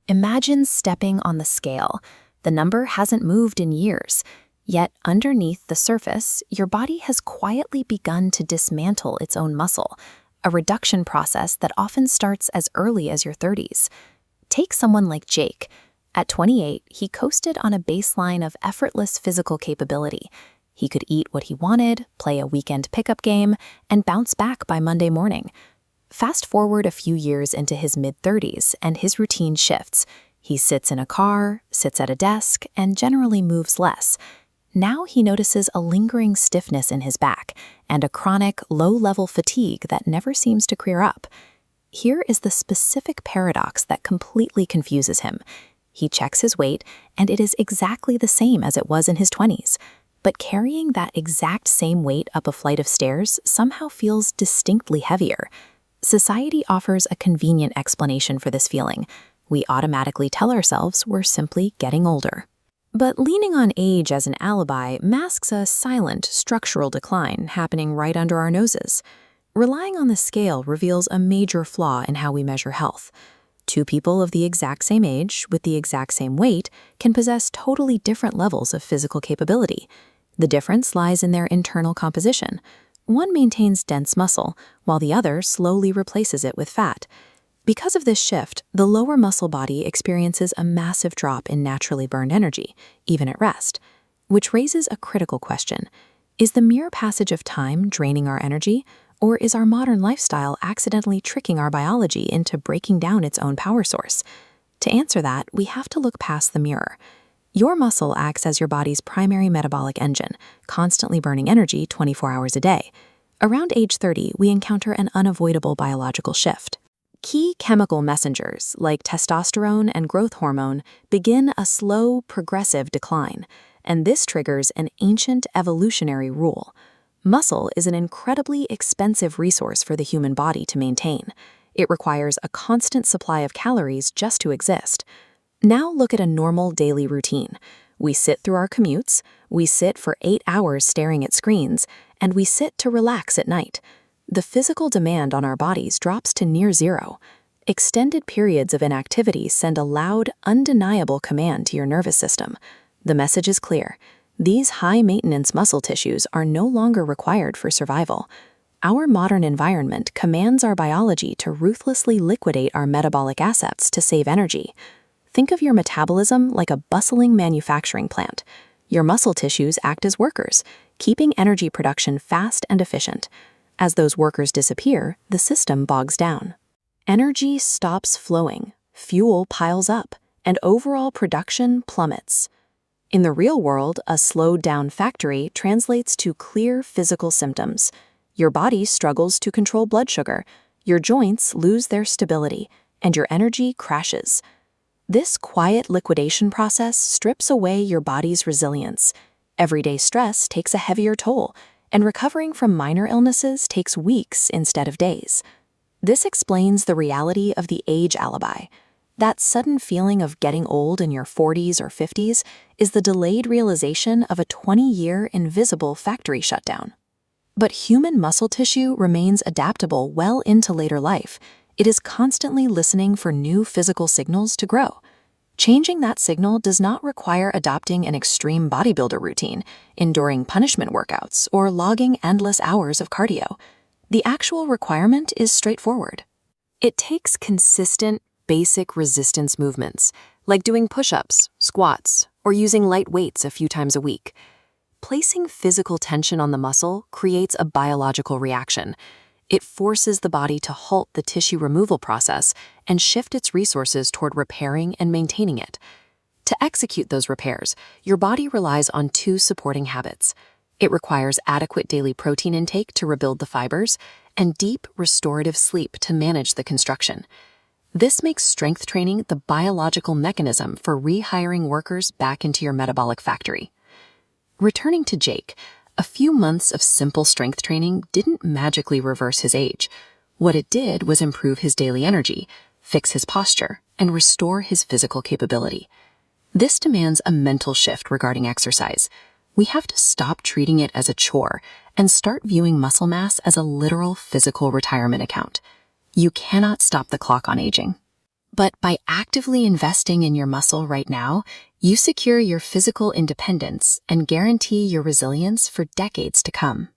Imagine stepping on the scale. The number hasn't moved in years. Yet underneath the surface, your body has quietly begun to dismantle its own muscle, a reduction process that often starts as early as your 30s. Take someone like Jake. At 28, he coasted on a baseline of effortless physical capability. He could eat what he wanted, play a weekend pickup game, and bounce back by Monday morning. Fast forward a few years into his mid-30s, and his routine shifts. He sits in a car, sits at a desk, and generally moves less. Now he notices a lingering stiffness in his back and a chronic, low-level fatigue that never seems to clear up. Here is the specific paradox that completely confuses him. He checks his weight, and it is exactly the same as it was in his 20s. But carrying that exact same weight up a flight of stairs somehow feels distinctly heavier. Society offers a convenient explanation for this feeling. We automatically tell ourselves we're simply getting older. But leaning on age as an alibi masks a silent, structural decline happening right under our noses. Relying on the scale reveals a major flaw in how we measure health. Two people of the exact same age, with the exact same weight, can possess totally different levels of physical capability. The difference lies in their internal composition. One maintains dense muscle, while the other slowly replaces it with fat. Because of this shift, the lower muscle body experiences a massive drop in naturally burned energy, even at rest. Which raises a critical question. Is the mere passage of time draining our energy, or is our modern lifestyle accidentally tricking our biology into breaking down its own power source? To answer that, we have to look past the mirror. Your muscle acts as your body's primary metabolic engine, constantly burning energy 24 hours a day. Around age 30, we encounter an unavoidable biological shift. Key chemical messengers, like testosterone and growth hormone, begin a slow, progressive decline, and this triggers an ancient evolutionary rule. Muscle is an incredibly expensive resource for the human body to maintain. It requires a constant supply of calories just to exist. Now look at a normal daily routine. We sit through our commutes, we sit for 8 hours staring at screens, and we sit to relax at night. The physical demand on our bodies drops to near zero. Extended periods of inactivity send a loud, undeniable command to your nervous system. The message is clear. These high-maintenance muscle tissues are no longer required for survival. Our modern environment commands our biology to ruthlessly liquidate our metabolic assets to save energy. Think of your metabolism like a bustling manufacturing plant. Your muscle tissues act as workers, keeping energy production fast and efficient. As those workers disappear, the system bogs down. Energy stops flowing, fuel piles up, and overall production plummets. In the real world, a slowed-down factory translates to clear physical symptoms. Your body struggles to control blood sugar, your joints lose their stability, and your energy crashes. This quiet liquidation process strips away your body's resilience. Everyday stress takes a heavier toll, and recovering from minor illnesses takes weeks instead of days. This explains the reality of the age alibi. That sudden feeling of getting old in your 40s or 50s is the delayed realization of a 20-year invisible factory shutdown. But human muscle tissue remains adaptable well into later life. It is constantly listening for new physical signals to grow. Changing that signal does not require adopting an extreme bodybuilder routine, enduring punishment workouts, or logging endless hours of cardio. The actual requirement is straightforward. It takes consistent, basic resistance movements, like doing push-ups, squats, or using light weights a few times a week. Placing physical tension on the muscle creates a biological reaction. It forces the body to halt the tissue removal process and shift its resources toward repairing and maintaining it. To execute those repairs, your body relies on two supporting habits. It requires adequate daily protein intake to rebuild the fibers and deep, restorative sleep to manage the construction. This makes strength training the biological mechanism for rehiring workers back into your metabolic factory. Returning to Jake, a few months of simple strength training didn't magically reverse his age. What it did was improve his daily energy, fix his posture, and restore his physical capability. This demands a mental shift regarding exercise. We have to stop treating it as a chore and start viewing muscle mass as a literal physical retirement account. You cannot stop the clock on aging. But by actively investing in your muscle right now, you secure your physical independence and guarantee your resilience for decades to come.